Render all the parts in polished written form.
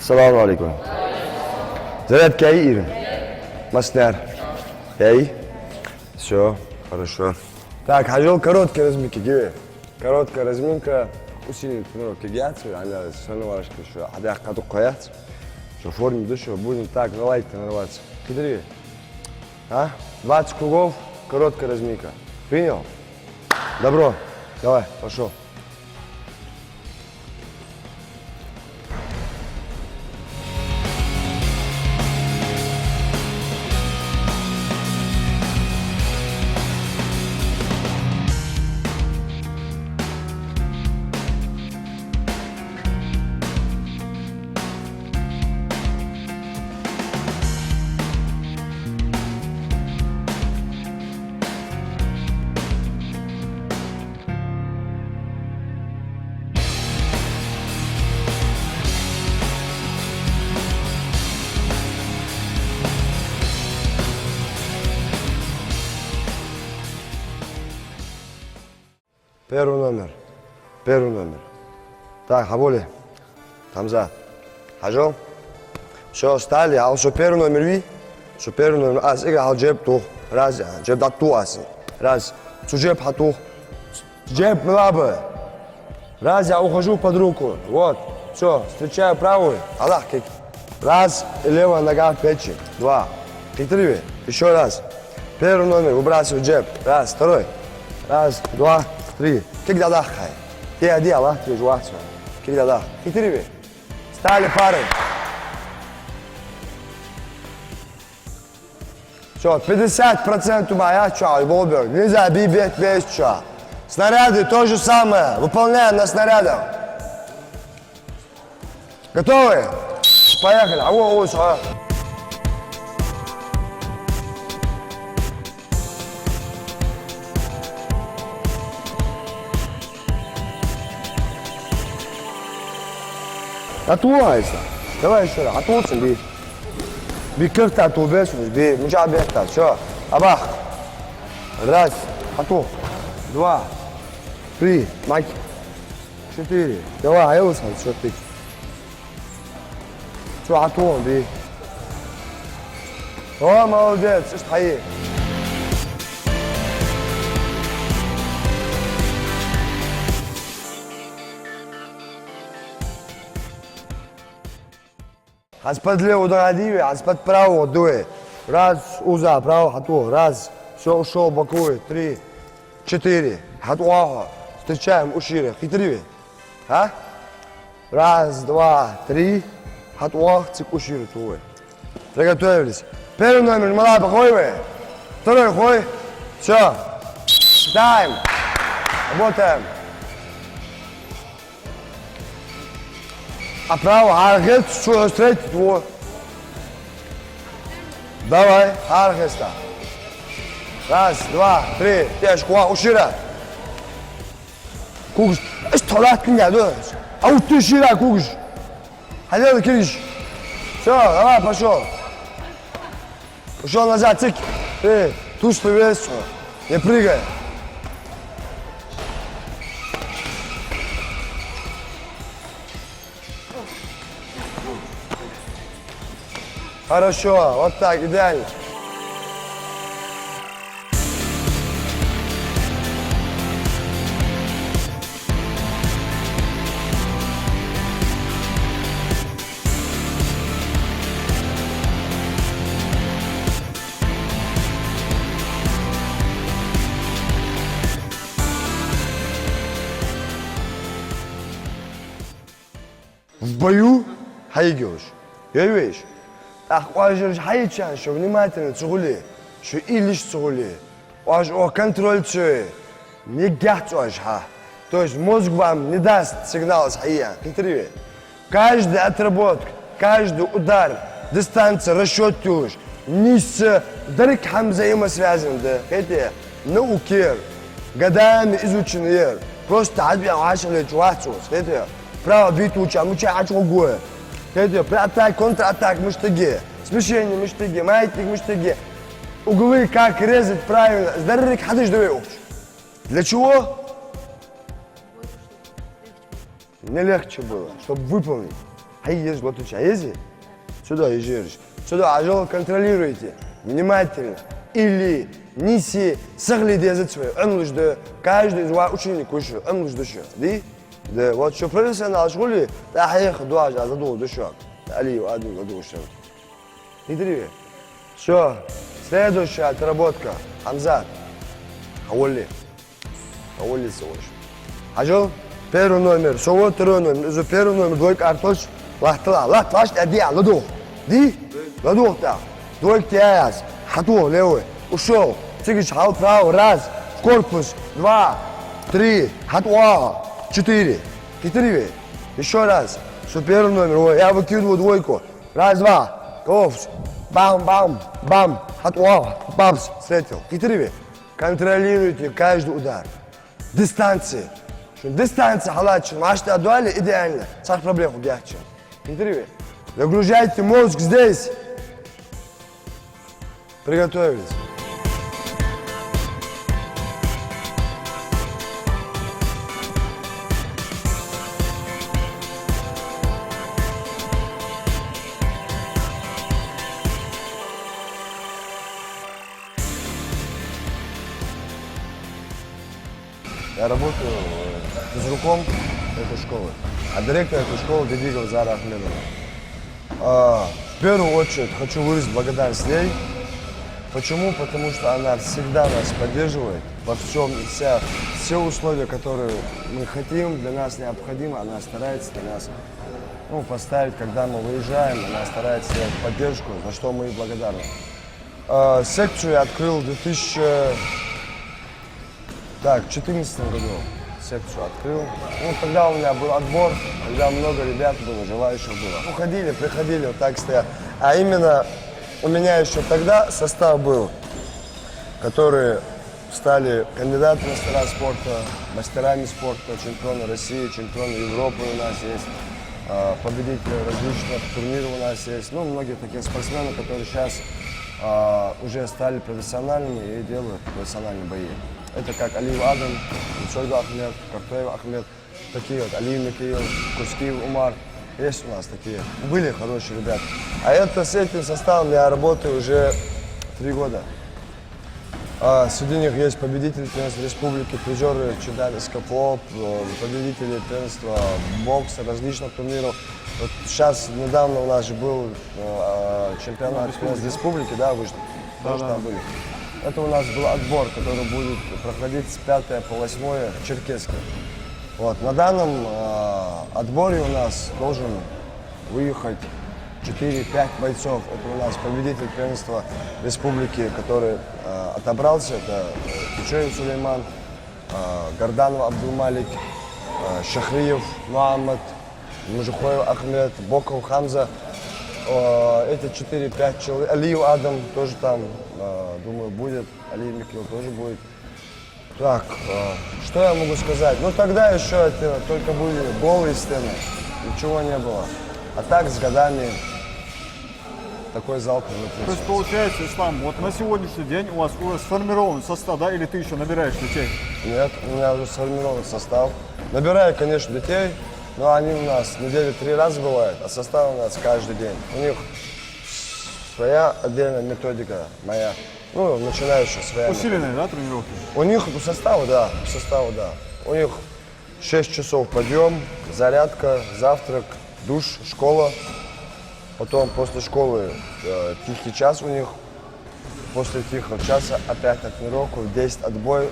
Ассаламу алейкум. Зарядка и Ирин. Масляр. Эй. Все, хорошо. Так, Хажол, короткие разминки, гиви. Короткая разминка. Усилит тренировки гиацию, она становишься, что одях катук кояц. Что в форме души будем так на лайк тренироваться. Кидри. А? 20 кругов, короткая разминка. Принял? Добро. Давай, пошел. Первый номер. Первый номер. Так, Хаболи. Тамза. Хажо. Все, стали. А что первый номер ви? Что первый номер? Аз, ига, хал джеб тух. Раз, джеб да ту аз. Раз. Цу джеб хатух. Джеб млабы. Раз, я ухожу под руку. Вот. Все, встречаю правую. Аллах, кик. Раз, и левая нога в печень. Два. Кик-три. Еще раз. Первый номер, выбрасываю джеб. Раз, второй. Раз, два, три. Кик да дахай. Ты оди, Аллах, тебе жуахсу. Кик да дах. Кик-три. Стали пары. Все, 50% моя ча, Волберг. Нельзя бить без ча. Снаряды то же самое. Выполняем на снарядах. Готовы? Поехали. Отвуайся. Давай еще раз. Отвуйся, би. Би кырта отвубешь, би. Муча бехта. Все. Абах. Раз. Отву. Два. Три. Майк. Четыре. Давай, аялся. Все, ты. Все, отву, би. О, молодец. Стои. Аз под лево догадиве, аз под право дуе. Раз, уза, право, хату. Раз, все, ушел, боковой. Три, четыре. Хату, ага. Встречаем, ушире. Хитриве. А? Раз, два, три. Хату, ага, цик, ушире, туе. Приготовились. Первый номер, мала, бахой вы. Второй, хой. Все. Тайм. Работаем. А право, аргет, что встретить его. Давай, аргеста. Раз, два, три, тяжко, ушира. Кугш. Что лат меня, да? А вот ты шира, кугш. Хотел кириш. Все, давай, пошел. Ушел назад, цик. Ты, туш вес, не прыгай. Хорошо, вот так, идеально. В бою хайгёш. Ёйвеш. Так, важно хайчан, что внимательно цугули, что илиш цугули, о контроль цуи, не гяцуаш ха. То есть мозг вам не даст сигнал с хая. Хитриве. Каждая отработка, каждый удар, дистанция, расчет тюш, не с дарикхам взаимосвязан, да. Хотя, науки, годами изученные, просто отбивашили чувачус, хотя, право бить уча, муча ачугуя. Атак, контратак, муштаги, смещение, муштаги, маятник, муштаги. Углы, как резать правильно. Здарик, хадыш, давай уч. Для чего? Мне легче было, чтобы выполнить. Хаиеш, вот у ези. Сюда езжаешь. Сюда, ажал контролируйте. Внимательно. Или неси сахли дезецве. Англишда. Каждый из вас ученик еще. Англишда еще. Ди? Да, вот что профессионал школе, да, хаях дуаж, а задул душа. Алию, один задул еще. Идри. Все. Следующая отработка. Хамзат. Хаули. Хаули сауш. Ажал. Первый номер. Шоу второй номер. За первый номер двойка артош. Лахтла. Лахтлаш адия. Ладу. Ди? Ладу так. Двойка тяяс. Хату левый. Ушел. Цигич хал правый. Раз. Корпус. Два. Три. Хатуа. 4. Хитривее. Еще раз. Что первый номер. Ой, я выкидываю двойку. Раз, два. Ковс. Бам, бам, бам. Хатуа. Бамс. Встретил. Хитривее. Контролируйте каждый удар. Дистанции. Дистанция халатчик. Машите отдали идеально. Сах проблем убьяхчик. Хитривее. Загружайте мозг здесь. Приготовились. Я работаю физруком этой школы, а директор этой школы Дедигов Зара Ахмедовна. В первую очередь хочу выразить благодарность ей. Почему? Потому что она всегда нас поддерживает во всем и вся. Все условия, которые мы хотим, для нас необходимы, она старается для нас поставить, когда мы выезжаем, она старается сделать поддержку, за что мы ей благодарны. Секцию я открыл в 2014 году. Секцию открыл. Тогда у меня был отбор, когда много ребят было, желающих было. Приходили, вот так стоят. А именно у меня еще тогда состав был, которые стали кандидатами в мастера спорта, мастерами спорта, чемпионы России, чемпионы Европы у нас есть, победители различных турниров у нас есть. Многие такие спортсмены, которые сейчас уже стали профессиональными и делают профессиональные бои. Это как Алиев Адам, Чойду Ахмед, Картоев Ахмед, такие вот, Алиев Микаил, Кускиев Умар. Есть у нас такие, были хорошие ребята. А это с этим составом я работаю уже 3 года. Среди них есть победители первенства республики, призеры чемпионата СКПО, победители первенства бокса, различных турниров. Вот сейчас недавно у нас же был чемпионат республики, да, вышел, тоже там были. Это у нас был отбор, который будет проходить с 5 по 8 в Черкесске. Вот. На данном отборе у нас должен выехать 4-5 бойцов. Это у нас победитель первенства республики, который отобрался. Это Кичоев Сулейман, Горданов Абдулмалик, Шахриев Мухаммад, Мужихоев Ахмед, Боков Хамза. Эти 4-5 человек. Алиев Адам тоже там, думаю, будет. Алиев Микаил тоже будет. Так, что я могу сказать? Тогда еще это только были голые стены, ничего не было. А так с годами такой зал превратился. То есть получается, Ислам, вот на сегодняшний день у вас уже сформирован состав, да, или ты еще набираешь детей? Нет, у меня уже сформирован состав. Набираю, конечно, детей, но они у нас недели 3 раза бывают, а состав у нас каждый день. У них своя отдельная методика моя. Начинающая своя. Усиленные, да, тренировки? У них состава, да. У них 6 часов подъем, зарядка, завтрак, душ, школа. Потом после школы тихий час у них. После тихого часа опять на тренировку, в 10 отбой.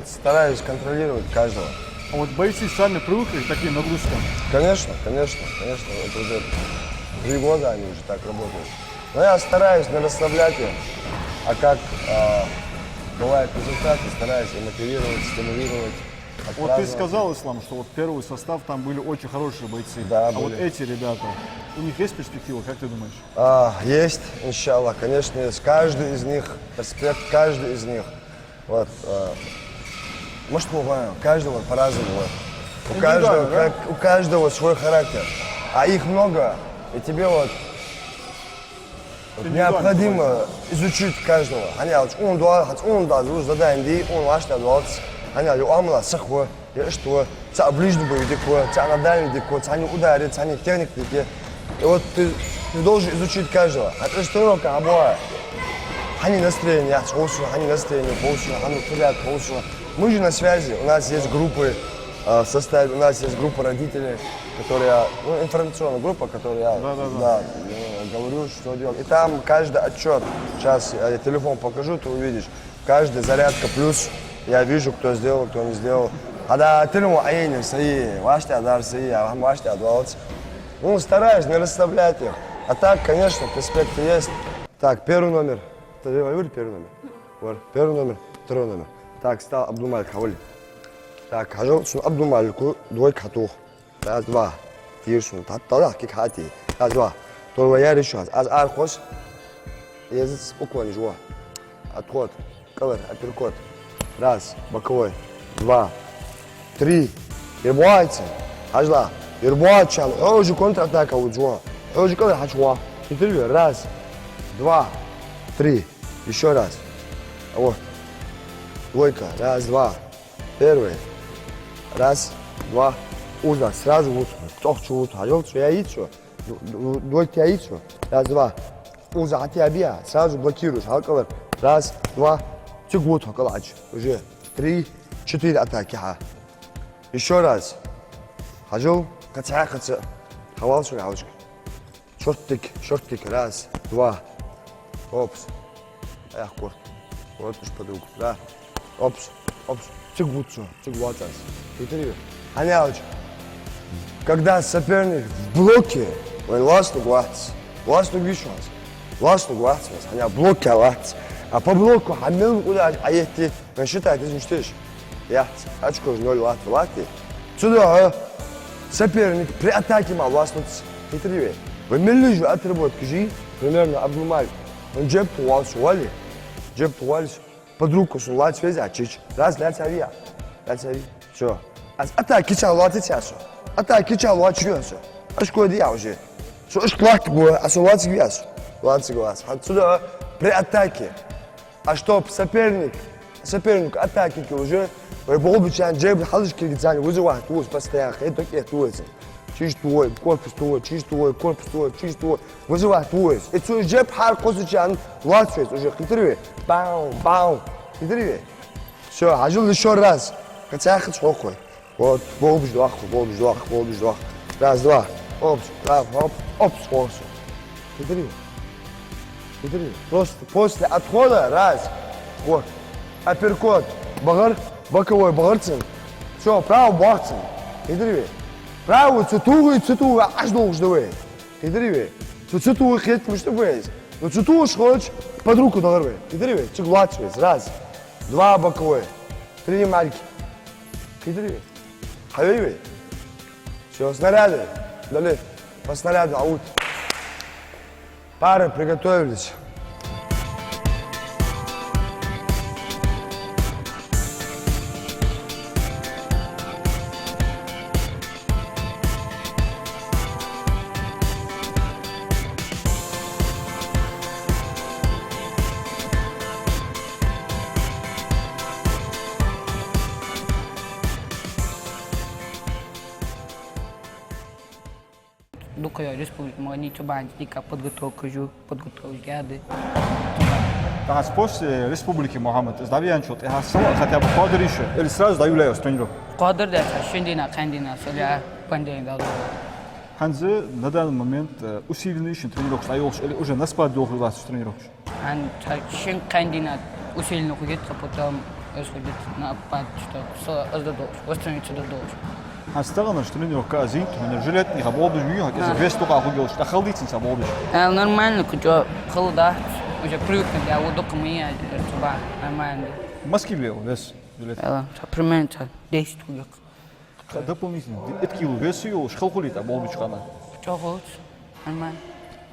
Стараюсь контролировать каждого. А вот бойцы сами привыкли к таким нагрузкам? Конечно. Это уже 3 года они уже так работают. Но я стараюсь не расслаблять их. А как бывают результаты, стараюсь и мотивировать, стимулировать. Вот ты сказал, Ислам, что вот первый состав там были очень хорошие бойцы. Да, были. Вот эти ребята, у них есть перспектива, как ты думаешь? Есть, иншаллах, конечно, есть. Каждый из них, перспект, каждый из них. Вот, может, каждого по-разному. У каждого свой характер. А их много, и тебе необходимо изучить каждого. Они ближний бой, на дальний, они ударят, они техники, И вот ты должен изучить каждого. Это же тренировка обоя. Они настроение, они настроение, они порядок, мы же на связи, у нас есть группы в составе, у нас есть группа родителей, которые, информационная группа, которая я говорю, что делать. И там каждый отчет, сейчас я телефон покажу, ты увидишь, каждая зарядка плюс, я вижу, кто сделал, кто не сделал. Стараюсь не расслаблять их. А так, конечно, перспективы есть. Так, первый номер. Ты говоришь первый номер? Вот, первый номер, второй номер. Так, стал Абдумаль Хавали. Так, хожу, Абдумаль, двойка хатух. Раз, два. Тиршун, татталах, кик хати. Раз, два. Только я решу. Аз архос. Язык спокойно, жуа. Отход, кавер, апперкот. Раз, боковой. Два. Три. Ирбуайцы. Ажла. Ирбуайчан. Уже контратака у жуа. Уже кавер хачуа. Интервью. Раз. Два. Три. Еще раз. Вот. Двойка. Раз, два. Первый. Раз, два. Уза. Сразу вот. Тохчу вот. Хажолчу. Я яйцо. Двойка яйцо. Раз, два. Уза. А тебя бия. Сразу блокируешь. Халкалар. Раз, два. Чик вот. Халкалач. Уже. Три. Четыре атаки. Еще раз. Хажол. Кацая, кацая. Хавалчу, хавалчу. Шорт-тик. Раз, два. Опс. Эх, корт. Вот уж подруг. Да. Опс. Чик вутсу. Чик ватас. Интервью. Аняуч. Когда соперник в блоке, он ласту гуац. Ласту гвишуаз. Ласту гуац. Аня в блоке лац. А по блоку хамил куда аехти. Он считает, ты мечтаешь. Я. Очко 0 латы. Сюда соперник при атаке мал ластнуться. Интервью. Вы миллижу отработки жи. Примерно Абдумаль. Он джеб туалс вали. Джеб туалс. Под руку сулать связи, чич. Раз, ляц авиа. Все. Атаки чал латы тясу. Атаки чал латы чуясу. Аж кое я уже. Что аж клак было, а сулать гвясу. Латы глаз. Отсюда при атаке. А чтоб соперник атаки уже. Вы болбичан джеб халышки гидзани вызывает туз постоянно. Это туз. Чиж твой, корпус твой, чиж твой. Вызывает твой. Это джеб хар косучан латы уже. Интервью. Бау. Интервью. Все, ажил еще раз. Хотя хочу хохой. Вот, болбиш дуах. Раз, два. Опс, опс. Интервью. Просто после отхода, раз. Вот. Апперкот. Багар, боковой багарцин. Все, право багарцин. Интервью. Право цутугу, аж долго ждавай. Интервью. Цутугу хет мышты вейс. Но цутугу шхоч под руку догарвай. Интервью. Чик лачвейс. Раз. Два боковой. Три мальки. Интервью. Хавей. Все, снаряды. Дали. По снаряду, аут. Пары приготовились. Дукая республика Магнитюбань, дика подготовка ряды. Так, после республики Мухаммад, сдавиан что-то, я хотя бы кадр еще, или сразу даю лео тренировку. Кадр да, шендина, кандина, соля, пандин да. Ханзы на данный момент усиленный еще тренировку даешь, или уже на спад долго вас тренировку? Шен кандина усиленно ходит, а потом сходит на пад, что сдадут, восстановиться дадут. Ханстагана что тренировка азин, он жилет не хабал бы жую, как вес только ахугел, что халдит инса бал бы. Нормально, куда холода, уже привыкли, да, вот только мы туда нормально. Маскивлео вес жилет. Примерно 10 кубик. Дополнительно, это кило вес ее, шхалхулит, а бал бы чхана. Что хочешь? Нормально.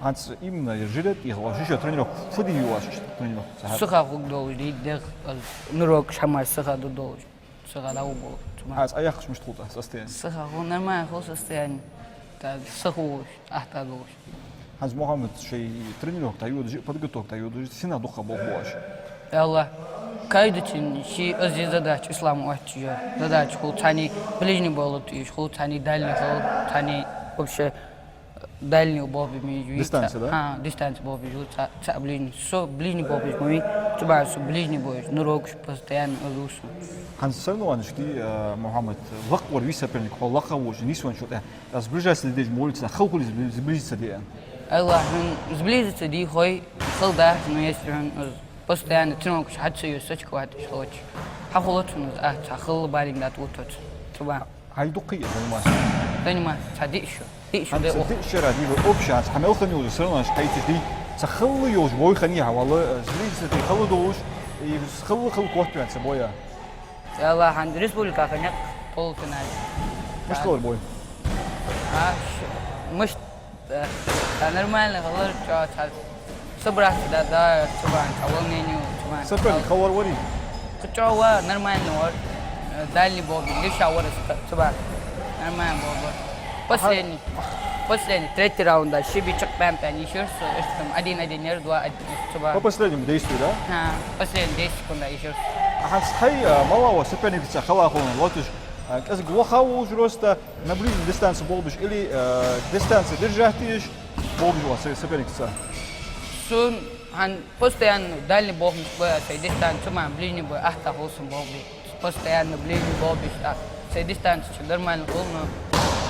Ханс именно жилет и хваш еще тренировку, фуди ее ваш тренировку. Сыха хук должен, нурок шамай сыха должен, сыха да убыл. А я хочу что-то состояние. Сыха, он нормально, он состояние. Так, сыху, ахтагуш. Ханс Мухаммад шей тренировка, тают, подготовка, тают, сина духа бал буаш. Аллах, каждый день, си азиз задач, ислам уахтия, задач, хул тани ближний болот, хул тани дальний, хул тани вообще дальнюю бобами жует. Дистанция, да? Дистанция бобами жует, ближний. Со ближний бобами жует, тебя со ближний бобами, но рог постоянно лучше. Ханс соревнования шли Мухаммад лаквар ви соперник, хол лакавош, нисван что-то. Сближаться здесь молится, халкули сблизиться где. Allah сблизиться ди хой, халда, но если он постоянно тянул, حد شيء يسوي كواد شلوش. حقولتون حقول بالين دات وتوت. تبع. هاي دقيقة ما. ثاني ما تديشو. ديشو ده. ديشو دي بأوبشنز حمل خني ولا سرنا حيث دي تخلي يوش بوي خنيها والله سبليز دي خلي دوش يخلي كوات يعني سبويا. الله عند ريسبوليكا خنيق بول فينال. مش طول بوي. مش نورمال خلر تشات صبرت دا طبعا اولني طبعا سبل خور وري كتشوا نورمال نور دالي بوبي ليش اول طبعا نورمال بوبي последний третий раунд شبي تشك بام تاني شيرس استم один نردوا طبعا последний действие да последний 10 секунд شيرس حس هي مالا وسبني خلا خون لوتش كاس غوخاو جروستا نبريز ديستانس بولبش الي ديستانس держатиш بولبش وسبني Сон han постоянно дальний бог боя, сей дистанцию мам ближний бой, ахта холсом бобби, постоянно ближний бобби, так сей дистанцию нормально холно,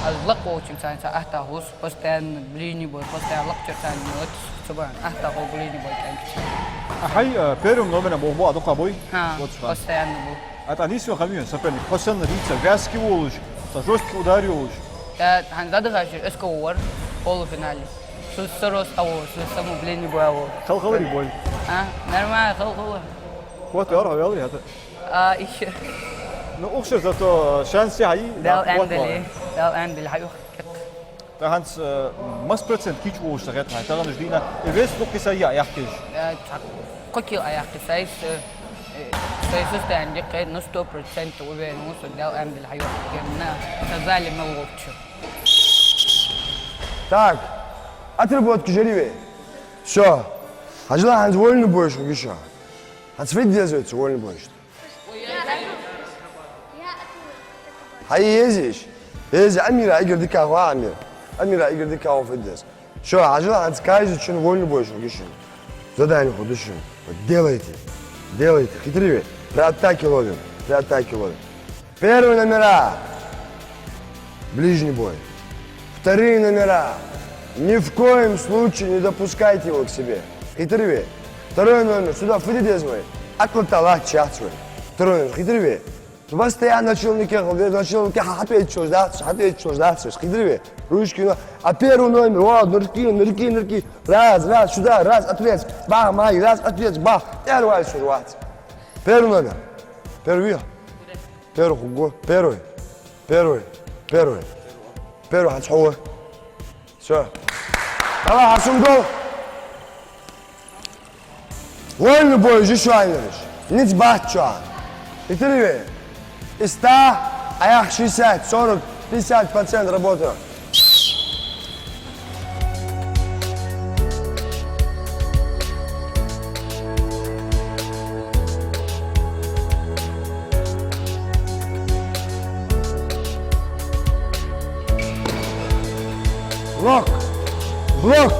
а лак очень санса ахта холс, постоянно ближний бой, постоянно лак чертан вот, собан ахта хол ближний бой танк. هاي بيرم نومنا بوبا دوقا بوي постоянно был. Это они все хамион соперник, постоянно лица, вязкий волош, жесткий ударил. Да, han задыхаешь, эсковор, полуфинале. Сорос того, само ближний бой того. خلي بوي. Нормально, خل. Вот я говорю это. еще. Ну أخشى زاتو شانسي هاي. دال أندلي هاي. Da Hans mas procent kiç oluştu ret hay. Tagan jdiğine eves dokisa ya yaxkej. Kokil ayakta sayıs состояние قيد на 100% уверен, что дал Эмбель Хайо. На сказали мы лучше. Так, отработки жаривее. Все. Хажла Ханс вольный боишь, еще. Ханс выдерживается, вольный боишь. هاي يزيش يزي أميرة يقدر دكاهو أمير أميرة يقدر دكاهو في الدرس شو عجلة عند كايزو شنو вольный боишь, еще. Задание ходу делайте, хитрее. При атаке ловим. Первые номера. Ближний бой. Вторые номера. Ни в коем случае не допускайте его к себе. Хитрее. Второй номер. Сюда входите мой. Атлантала чатсвой. Второй номер. Хитрее. Постоянно начальники опять что ждать. Хитрее. Ручки. А первый номер. Вот, нырки. Раз, сюда, раз, ответ. Бах, май, раз, ответ, бах. Первый сюжет. Первый номер. Первый. هتحوه. Все. Давай, Хасум гол. Вольный бой, еще айнериш. Ниц бахча. И ты из 100, а я 60, 40, 50% работаю. Блок.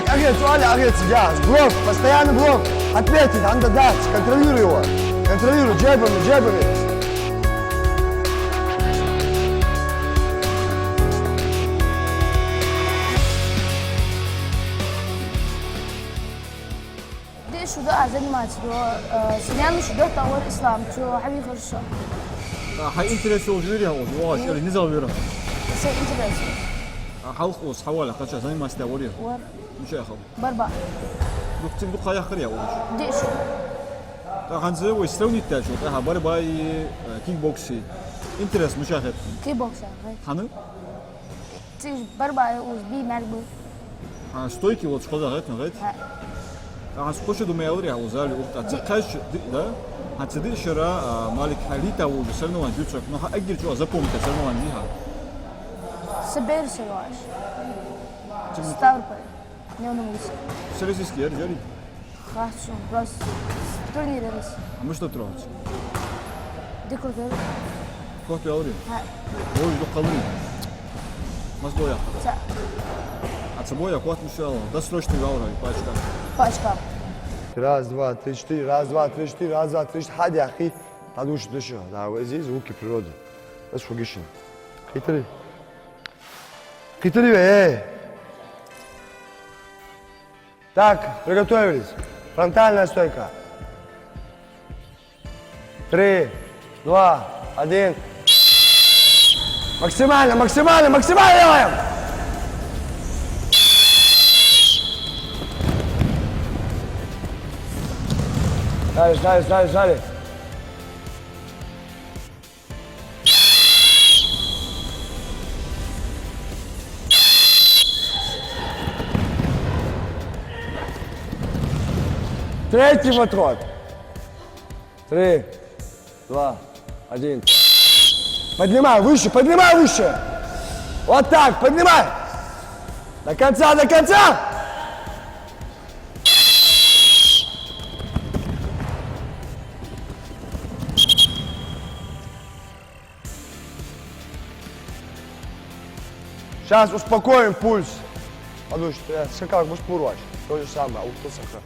Агент, сؤالي агент, جاهز. Блок, постоянный блок. Ответить, надо дать, контролируй его. Контролируй, джебами. شو ده أعزائي ماتش ده سنيان شو ده تطور إسلام شو حبي خرشة. هاي إنترنت وجودها وجواش اللي نزل ويرا. سي إنترنت. حلقوس حوالي قشة زي ما استوريه. ور. مش ياخذ. بربع. دكتور دقة ياخذ يا ولد. ديش. طبعا زي ويستوني التاجو تاعها برباي كيك بوكسي. إنترنت مش ياخذ. كي بوكس حنو؟ تيجي بربع وزبي مربو. ستويكي ولا شغل غير. طبعا سقوش دو ميالري هوزالي وقت تقاش ده هتصدق شراء مالك حاليتا وجسرنا وان جوتشك نوها أجل جو أزبوم تسرنا وان ليها. سبير سواش. ستاربر. نيونو موسى. سلسلة يا رجالي. خاصو بس تورنير بس. مش تطرح. ديكو كده. كوت يا أوري. ها. هو يدق قلبي. Mas boja. Ца. A co boja, kot mu šel, da strošti gaura i pačka. Пачка. Раз, два, три, четыре, раз, два, три, четыре, раз, два, три, четыре. Hadi يا أخي. هذا وش دشة. ده زي звуки природы. بس شو قشن. Хитри. Хитри, эй. Так, приготовились. Фронтальная стойка. 3, 2, 1. Максимально, максимально, максимально делаем! Дальше, дальше, дальше, дальше. Третий подход. 3, 2, 1. Поднимай выше, поднимай выше. Вот так, поднимай. До конца, до конца. Сейчас успокоим пульс. Подушка, я скакал, будешь порвать. То же самое, ух ты, сахар.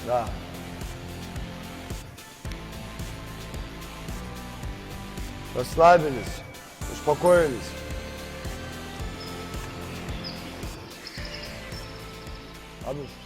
Да. Расслабились, успокоились. Подушка.